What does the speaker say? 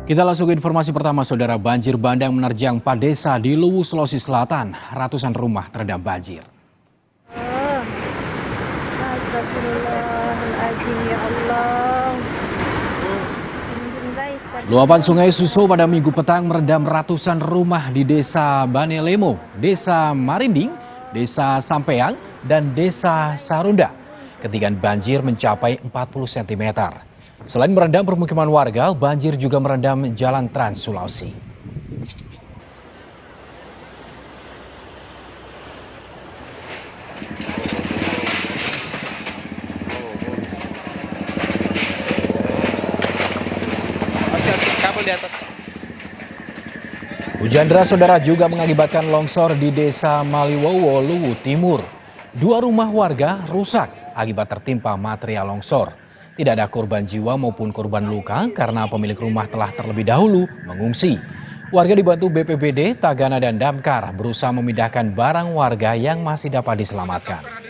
Kita langsung ke informasi pertama, Saudara. Banjir bandang menerjang 4 desa di Luwu, Sulawesi Selatan. Ratusan rumah terendam banjir. Astagfirullahaladzim, ya Allah. Luapan Sungai Suso pada Minggu petang merendam ratusan rumah di Desa Banelemo, Desa Marinding, Desa Sampeang, dan Desa Sarunda. Ketinggian banjir mencapai 40 cm. Selain merendam permukiman warga, banjir juga merendam jalan Trans Sulawesi. Kabel di atas. Hujan deras, Saudara, juga mengakibatkan longsor di Desa Maliwowo, Luwu Timur. 2 rumah warga rusak akibat tertimpa material longsor. Tidak ada korban jiwa maupun korban luka karena pemilik rumah telah terlebih dahulu mengungsi. Warga dibantu BPBD, Tagana, dan Damkar berusaha memindahkan barang warga yang masih dapat diselamatkan.